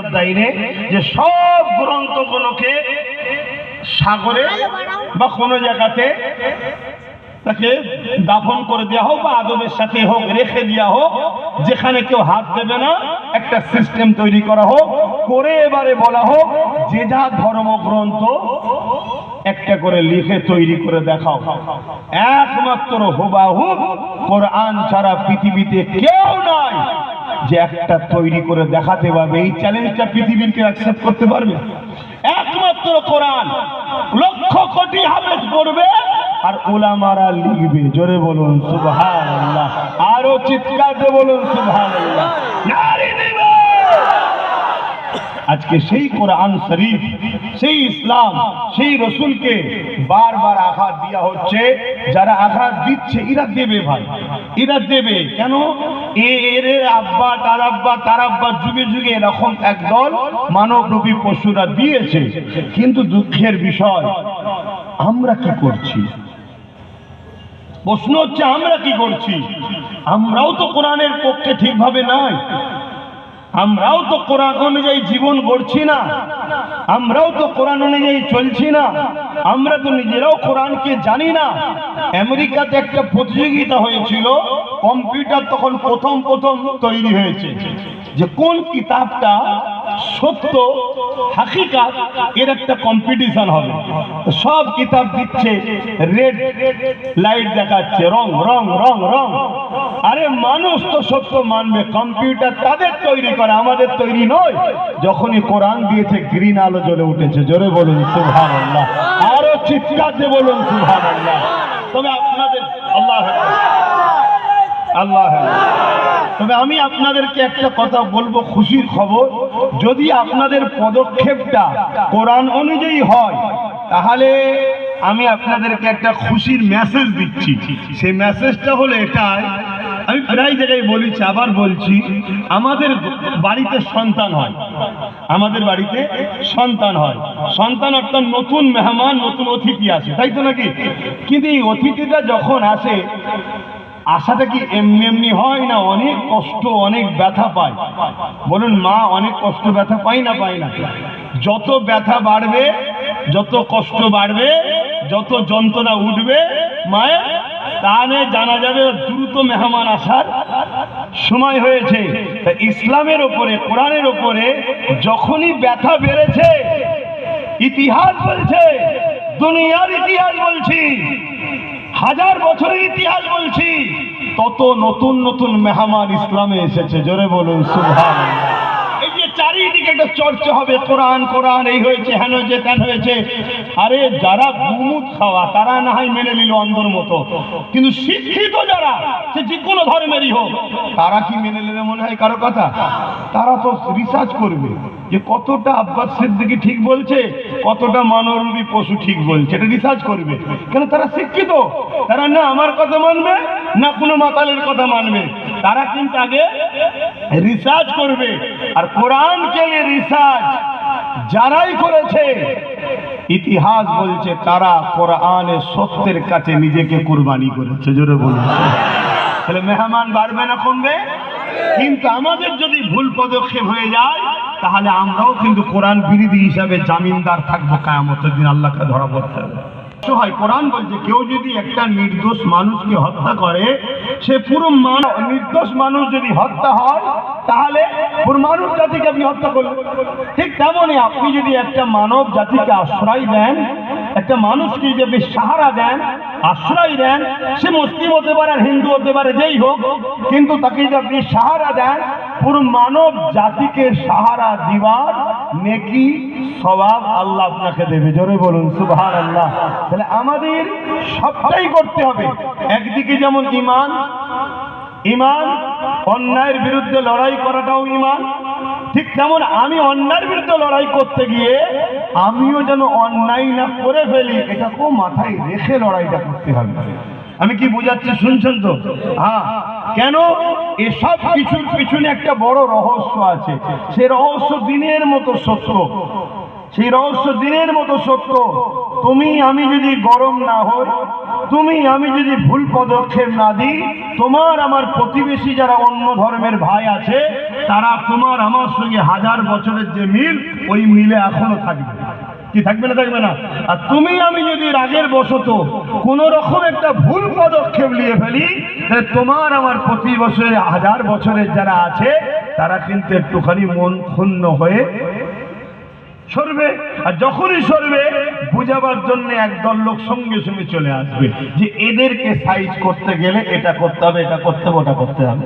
অধ্যায়ে যে সব গ্রন্থগুলোকে সাগরে বা কোনো জায়গাতে তাকে দাফন করে দেওয়া হোক বা আদবের সাথে হোক রেখে দেওয়া হোক, যেখানে কেউ হাত দেবে না একটা সিস্টেম তৈরি করা হোক, করে এবারে বলা হোক যে যা ধর্মগ্রন্থ একটা করে লিখে তৈরি করে দেখাও। একমাত্র হুবাহুব কোরআন ছাড়া পৃথিবীতে কেউ নাই যে একটা তৈরি করে দেখাতে পারবে। এই চ্যালেঞ্জটা পৃথিবীর কেউ অ্যাকসেপ্ট করতে পারবে? একমাত্র কোরআন লক্ষ কোটি হাফেজ করবে আর উলামারা লিখবে। জোরে বলুন সুবহানাল্লাহ, আরো চিৎকার দিয়ে বলুন সুবহানাল্লাহ, নারী দিবে। আজকে সেই কোরআন শরীফ, সেই ইসলাম, সেই রসুলকে বারবার আঘাত দেওয়া হচ্ছে। যারা আঘাত দিচ্ছে এরা দেবে ভাই, এরা দেবে কেন? এর আব্বা তার আব্বা তার আব্বা যুগে যুগে এরকম একদল মানবরূপী পশুরা দিয়েছে। কিন্তু দুঃখের বিষয় আমরা কি করছি? প্রশ্ন হচ্ছে আমরা কি করছি? আমরাও তো কোরআনের পক্ষে ঠিকভাবে নাই, আমরাও তো কোরআন অনুযায়ী জীবন গড়ছি না, আমরাও তো কোরআন অনুযায়ী চলছি না, আমরা তো নিজেরাও কোরআনকে জানি না। আমেরিকাতে একটা প্রতিযোগিতা হয়েছিল, কম্পিউটার তখন প্রথম তৈরি হয়েছে, যে কোন কিতাবটা সত্য হাকিকাত এর একটা কম্পিটিশন হবে। সব কিতাব দিচ্ছে রেড লাইট দেখাচ্ছে, রং রং রং রং। আরে মানুষ তো সত্য মানবে, কম্পিউটার তাদের তৈরি করে, আমাদের তৈরি নয়। যখনই কোরআন দিয়েছে গ্রিন আলো জ্বলে উঠেছে। জোরে বলুন সুবহানাল্লাহ, আরো চিৎকার দিয়ে বলুন সুবহানাল্লাহ। তবে আপনাদের আল্লাহ আল্লাহ তবে আমি আপনাদেরকে একটা কথা বলবো, খুশির খবর, যদি আপনাদের পদক্ষেপটা কোরআন অনুযায়ী হয় তাহলে আমি আপনাদেরকে একটা খুশির মেসেজ দিচ্ছি। সেই মেসেজটা হলো এটাই, আমি প্রায় জায়গায় বলেছি, আবার বলছি, আমাদের বাড়িতে সন্তান হয়, আমাদের বাড়িতে সন্তান হয়। সন্তান অর্থাৎ নতুন মেহমান, নতুন অতিথি আসে, তাই তো নাকি? কিন্তু এই অতিথিটা যখন আসে, আশাটা কি এমনি এমনি হয় না অনেক কষ্ট, অনেক ব্যথা পায়? বলুন, মা অনেক কষ্ট ব্যথা পাই না পাই না? যত ব্যথা বাড়বে, যত কষ্ট বাড়বে, যত যন্ত্রণা উঠবে মায়ের, তাহলে জানা যাবে দ্রুত মেহমান আসার সময় হয়েছে। ইসলামের ওপরে, কোরআনের ওপরে যখনই ব্যথা বেড়েছে, ইতিহাস বলছে, দুনিয়ার ইতিহাস বলছি, হাজার বছরের ইতিহাস বলছি, তত নতুন নতুন মেহমান ইসলামে এসেছে। জোরে বলুন সুবহানাল্লাহ। এই যে চারিদিকে একটা চর্চা হবে, কোরআন কোরআন, এই হয়েছে, হেন হয়েছে, তেন হয়েছে। আরে যারা গুমুদ খাওয়া তারা না হয় মেনে নিল অন্ধর মতো, কিন্তু শিক্ষিত যারা, সে যে কোনো ধর্মেরই হোক, তারা কি মেনে নেবে মনে হয় কারো কথা? তারা তো রিসার্চ করবে যে কতটা আব্বাস সিদ্দিকী ঠিক বলছে, কতটা মানবরূপী পশু ঠিক বলছে, এটা রিসার্চ করবে। কেন? তারা শিক্ষিত, তারা না আমার কথা মানবে না কোনো মাতালের কথা মানবে, তারা কিন্তু আগে রিসার্চ করবে। আর কোরআনকে নিয়ে রিসার্চ যারাই করেছে, ইতিহাস বলছে তারা কোরআনের সত্যের কাছে নিজেকে কুরবানি করেছে। জোরে বলুন। তাহলে মেহমান বাড়বে না কমবে? কিন্তু আমাদের যদি ভুল পদক্ষেপ হয়ে যায় তাহলে আমরাও কিন্তু কোরআন বিরোধী হিসাবে জামিনদার থাকবো কিয়ামতের দিন, আল্লাহকে ধরা পড়তে হবে। কোরআন বলছে কেউ যদি একটা নির্দোষ মানুষকে হত্যা করে, সে পুরো নির্দোষ মানুষ যদি হত্যা হয় তাহলে পুরো মানব জাতিকে আপনি হত্যা করলেন। ঠিক তেমনই আপনি যদি একটা মানব জাতিকে আশ্রয় দেন, একটা মানুষকে যদি আপনি সাহারা দেন, আশ্রয় দেন, সে মুসলিম হতে পারে আর হিন্দু হতে পারে, যেই হোক, কিন্তু তাকে যদি আপনি সাহারা দেন, পুরো মানব জাতিকে সাহারা দিবার নেকি সওয়াব আল্লাহ আপনাকে দেবে। জোরে বলুন সুবহানাল্লাহ। তাহলে আমাদের সবটাই করতে হবে। একদিকে যেমন ঈমান, ঈমান অন্যায়ের বিরুদ্ধে লড়াই করাটাও ঈমান, ঠিক তেমন আমি অন্যায়ের বিরুদ্ধে লড়াই করতে গিয়ে আমিও যেন অন্যায় না করে ফেলি, এটাকেও মাথায় রেখে লড়াইটা করতে হবে। আমি কি বোঝাচ্ছি শুনছেন তো? হ্যাঁ। কেন? এসব কিছুর পিছনে একটা বড় রহস্য আছে, সে রহস্য দিনের মতো সত্য। সেই রহস্য দিনের মতো সত্য। তুমি আমি যদি গরম না হই, তুমি আমি যদি ভুল পদক্ষেপ না দিই, তোমার আমার প্রতিবেশী যারা অন্য ধর্মের ভাই আছে, তারা তোমার আমার সঙ্গে 1000 বছরের যে মিল, ওই মিলে এখনো থাকবে। কি থাকবে না? থাকবে না? আর তুমি আমি যদি রাগের বশত কোন রকম একটা ভুল পদক্ষেপ নিয়ে ফেলি, তাহলে তোমার আমার প্রতি বছরে 1000 বছরের যারা আছে, তারা কিন্তু একটুখানি মন ক্ষুণ্ণ হয়ে সরবে। আর যখনই সরবে, বুঝাবার জন্য একদল লোক সঙ্গে সঙ্গে চলে আসবে যে এদেরকে সাইজ করতে গেলে এটা করতে হবে, এটা করতে হবে, ওটা করতে হবে।